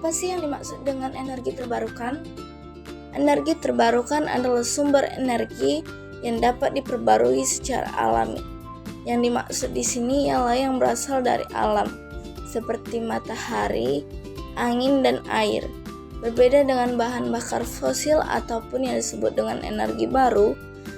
Apa sih yang dimaksud dengan energi terbarukan? Energi terbarukan adalah sumber energi yang dapat diperbarui secara alami. Yang dimaksud di sini ialah yang berasal dari alam, seperti matahari, angin, dan air. Berbeda dengan bahan bakar fosil ataupun yang disebut dengan energi baru,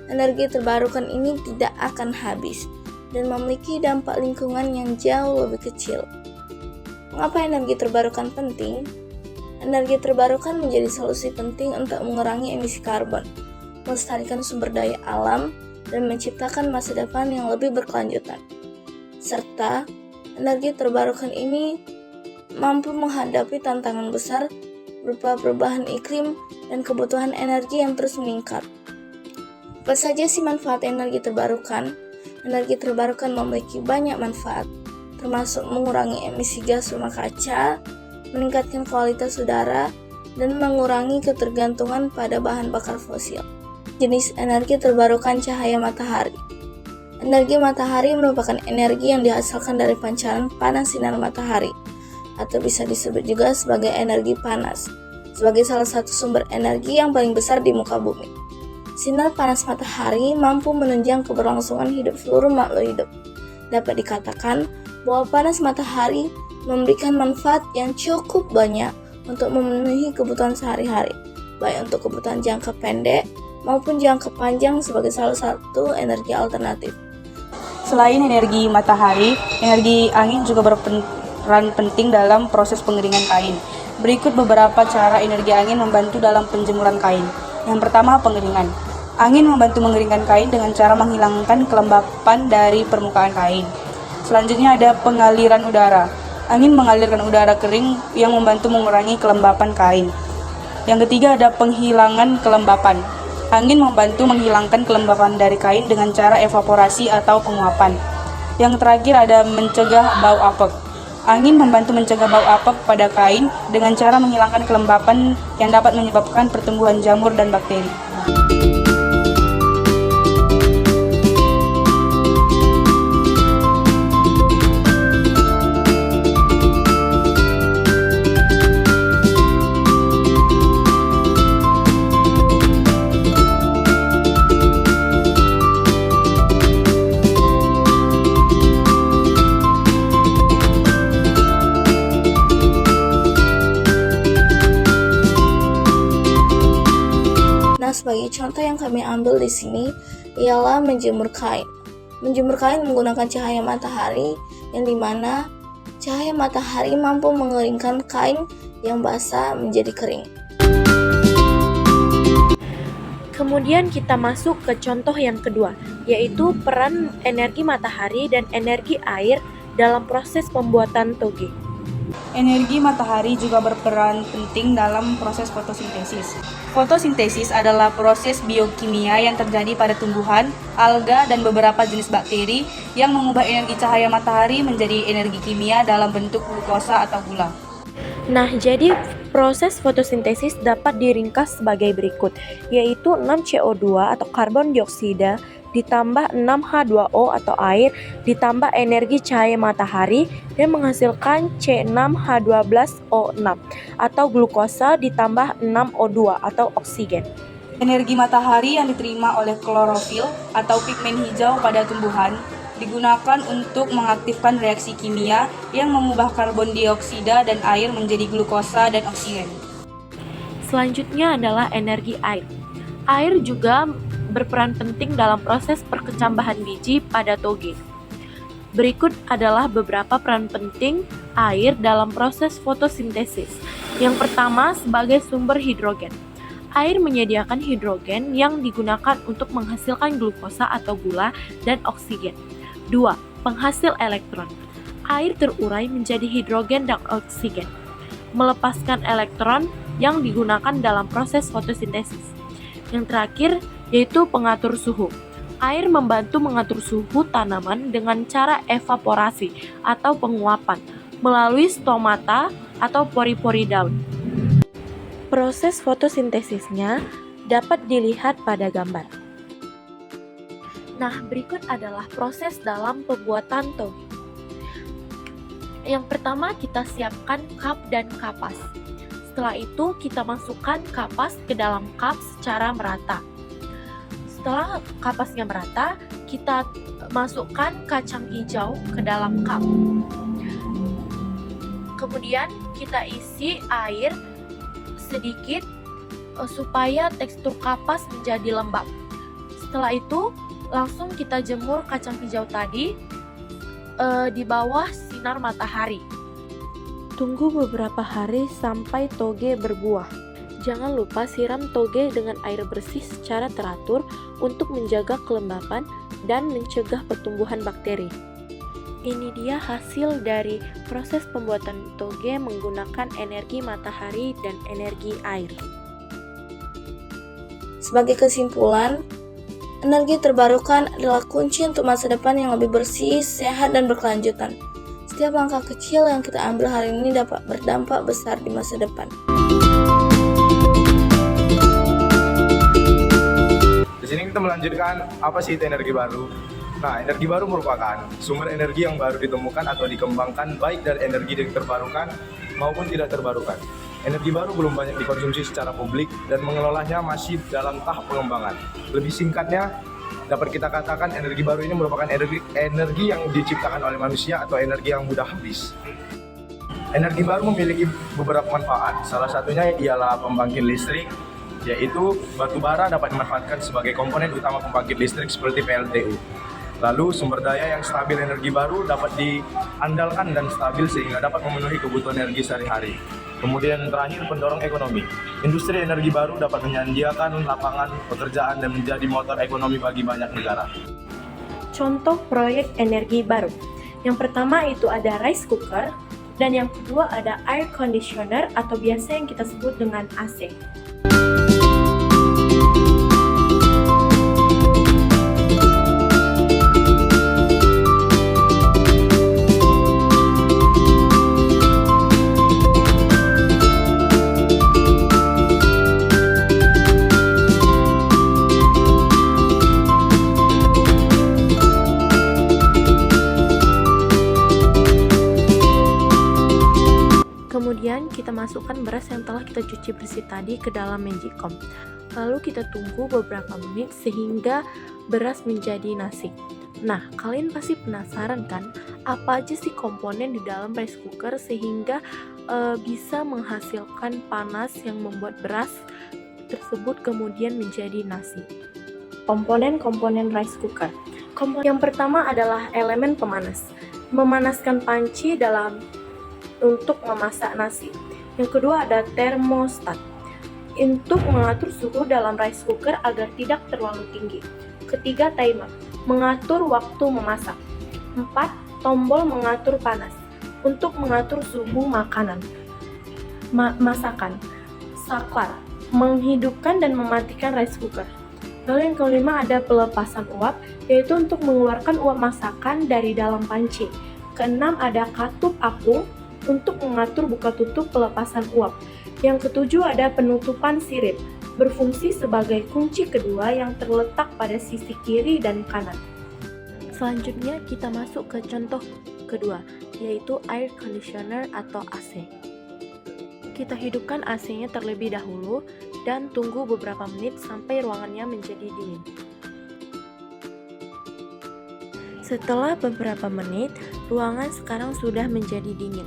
energi terbarukan ini tidak akan habis dan memiliki dampak lingkungan yang jauh lebih kecil. Mengapa energi terbarukan penting? Energi terbarukan menjadi solusi penting untuk mengurangi emisi karbon, melestarikan sumber daya alam, dan menciptakan masa depan yang lebih berkelanjutan. Serta, energi terbarukan ini mampu menghadapi tantangan besar berupa perubahan iklim dan kebutuhan energi yang terus meningkat. Apa saja sih manfaat energi terbarukan? Energi terbarukan memiliki banyak manfaat, termasuk mengurangi emisi gas rumah kaca, meningkatkan kualitas udara, dan mengurangi ketergantungan pada bahan bakar fosil. Jenis energi terbarukan cahaya matahari. Energi matahari merupakan energi yang dihasilkan dari pancaran panas sinar matahari, atau bisa disebut juga sebagai energi panas, sebagai salah satu sumber energi yang paling besar di muka bumi. Sinar panas matahari mampu menunjang keberlangsungan hidup seluruh makhluk hidup. Dapat dikatakan bahwa panas matahari memberikan manfaat yang cukup banyak untuk memenuhi kebutuhan sehari-hari, baik untuk kebutuhan jangka pendek maupun jangka panjang sebagai salah satu energi alternatif. Selain energi matahari, energi angin juga berperan penting dalam proses pengeringan kain. Berikut beberapa cara energi angin membantu dalam penjemuran kain. Yang pertama, pengeringan. Angin membantu mengeringkan kain dengan cara menghilangkan kelembapan dari permukaan kain. Selanjutnya ada pengaliran udara. Angin mengalirkan udara kering yang membantu mengurangi kelembapan kain. Yang ketiga ada penghilangan kelembapan. Angin membantu menghilangkan kelembapan dari kain dengan cara evaporasi atau penguapan. Yang terakhir ada mencegah bau apek. Angin membantu mencegah bau apek pada kain dengan cara menghilangkan kelembapan yang dapat menyebabkan pertumbuhan jamur dan bakteri. Sebagai contoh yang kami ambil di sini ialah menjemur kain. Menjemur kain menggunakan cahaya matahari, yang dimana cahaya matahari mampu mengeringkan kain yang basah menjadi kering. Kemudian kita masuk ke contoh yang kedua, yaitu peran energi matahari dan energi air dalam proses pembuatan toge. Energi matahari juga berperan penting dalam proses fotosintesis. Fotosintesis adalah proses biokimia yang terjadi pada tumbuhan, alga, dan beberapa jenis bakteri yang mengubah energi cahaya matahari menjadi energi kimia dalam bentuk glukosa atau gula. Nah, jadi proses fotosintesis dapat diringkas sebagai berikut, yaitu 6CO2 atau karbon dioksida ditambah 6H2O atau air ditambah energi cahaya matahari dan menghasilkan C6H12O6 atau glukosa ditambah 6O2 atau oksigen. Energi matahari yang diterima oleh klorofil atau pigmen hijau pada tumbuhan digunakan untuk mengaktifkan reaksi kimia yang mengubah karbon dioksida dan air menjadi glukosa dan oksigen. Selanjutnya adalah energi air. Air juga berperan penting dalam proses perkecambahan biji pada toge. Berikut adalah beberapa peran penting air dalam proses fotosintesis. Yang pertama, sebagai sumber hidrogen. Air menyediakan hidrogen yang digunakan untuk menghasilkan glukosa atau gula dan oksigen. 2. Penghasil elektron. Air terurai menjadi hidrogen dan oksigen, melepaskan elektron yang digunakan dalam proses fotosintesis. Yang terakhir yaitu pengatur suhu. Air membantu mengatur suhu tanaman dengan cara evaporasi atau penguapan melalui stomata atau pori-pori daun. Proses fotosintesisnya dapat dilihat pada gambar. Nah, berikut adalah proses dalam pembuatan toge. Yang pertama, kita siapkan cup dan kapas. Setelah itu kita masukkan kapas ke dalam cup secara merata. Setelah kapasnya merata, kita masukkan kacang hijau ke dalam cup. Kemudian kita isi air sedikit supaya tekstur kapas menjadi lembab. Setelah itu langsung kita jemur kacang hijau tadi di bawah sinar matahari. Tunggu beberapa hari sampai toge berbuah. Jangan lupa siram toge dengan air bersih secara teratur untuk menjaga kelembapan dan mencegah pertumbuhan bakteri. Ini dia hasil dari proses pembuatan toge menggunakan energi matahari dan energi air. Sebagai kesimpulan, energi terbarukan adalah kunci untuk masa depan yang lebih bersih, sehat, dan berkelanjutan. Setiap langkah kecil yang kita ambil hari ini dapat berdampak besar di masa depan. Di sini kita melanjutkan apa sih itu energi baru. Nah, energi baru merupakan sumber energi yang baru ditemukan atau dikembangkan baik dari energi yang terbarukan maupun tidak terbarukan. Energi baru belum banyak dikonsumsi secara publik dan mengelolanya masih dalam tahap pengembangan. Lebih singkatnya, dapat kita katakan energi baru ini merupakan energi yang diciptakan oleh manusia atau energi yang mudah habis. Energi baru memiliki beberapa manfaat. Salah satunya ialah pembangkit listrik, yaitu batu bara dapat dimanfaatkan sebagai komponen utama pembangkit listrik seperti PLTU. Lalu sumber daya yang stabil energi baru dapat diandalkan dan stabil sehingga dapat memenuhi kebutuhan energi sehari-hari. Kemudian terakhir, pendorong ekonomi. Industri energi baru dapat menyediakan lapangan pekerjaan dan menjadi motor ekonomi bagi banyak negara. Contoh proyek energi baru. Yang pertama itu ada rice cooker, dan yang kedua ada air conditioner atau biasa yang kita sebut dengan AC. Kemudian kita masukkan beras yang telah kita cuci bersih tadi ke dalam magicom. Lalu kita tunggu beberapa menit sehingga beras menjadi nasi. Nah, kalian pasti penasaran kan, apa aja sih komponen di dalam rice cooker sehingga bisa menghasilkan panas yang membuat beras tersebut kemudian menjadi nasi. Komponen-komponen rice cooker. Yang pertama adalah elemen pemanas. Memanaskan panci untuk memasak nasi. Yang kedua ada termostat untuk mengatur suhu dalam rice cooker agar tidak terlalu tinggi. Ketiga, timer mengatur waktu memasak. 4. Tombol mengatur panas untuk mengatur suhu makanan. Masakan. Saklar menghidupkan dan mematikan rice cooker. Lalu yang kelima ada pelepasan uap, yaitu untuk mengeluarkan uap masakan dari dalam panci. Keenam ada katup apung untuk mengatur buka tutup pelepasan uap. Yang ketujuh ada penutupan sirip, berfungsi sebagai kunci kedua yang terletak pada sisi kiri dan kanan. Selanjutnya kita masuk ke contoh kedua, yaitu air conditioner atau AC. Kita hidupkan AC-nya terlebih dahulu dan tunggu beberapa menit sampai ruangannya menjadi dingin. Setelah beberapa menit, ruangan sekarang sudah menjadi dingin.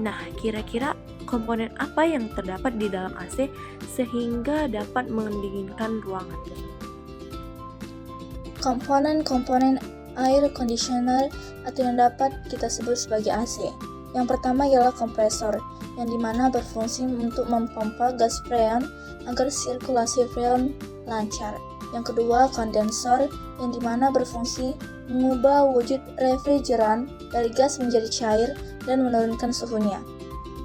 Nah, kira-kira komponen apa yang terdapat di dalam AC sehingga dapat mendinginkan ruangan? Komponen-komponen air conditioner atau yang dapat kita sebut sebagai AC. Yang pertama ialah kompresor, yang dimana berfungsi untuk mempompa gas freon agar sirkulasi freon lancar. Yang kedua, kondensor, yang dimana berfungsi mengubah wujud refrigeran dari gas menjadi cair dan menurunkan suhunya.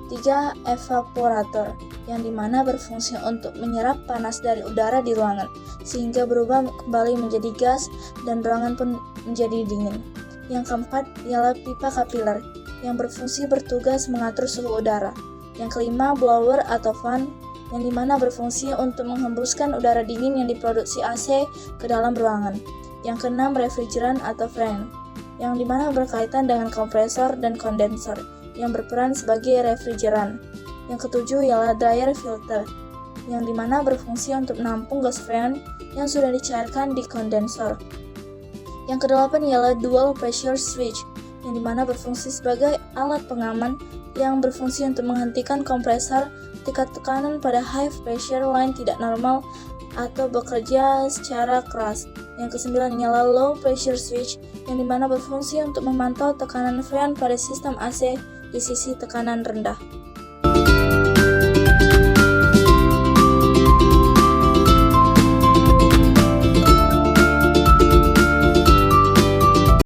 3. Evaporator, yang dimana berfungsi untuk menyerap panas dari udara di ruangan, sehingga berubah kembali menjadi gas dan ruangan pun menjadi dingin. Yang keempat ialah pipa kapiler, yang berfungsi bertugas mengatur suhu udara. Yang kelima, blower atau fan, yang dimana berfungsi untuk menghembuskan udara dingin yang diproduksi AC ke dalam ruangan. Yang keenam, refrigeran atau fan, yang dimana berkaitan dengan kompresor dan kondensor, yang berperan sebagai refrigeran. Yang ketujuh ialah dryer filter, yang dimana berfungsi untuk menampung gas freon yang sudah dicairkan di kondensor. Yang kedelapan ialah dual pressure switch, yang dimana berfungsi sebagai alat pengaman yang berfungsi untuk menghentikan kompresor ketika tekanan pada high pressure line tidak normal atau bekerja secara keras. Yang kesembilan ialah low pressure switch, yang dimana berfungsi untuk memantau tekanan freon pada sistem AC di sisi tekanan rendah.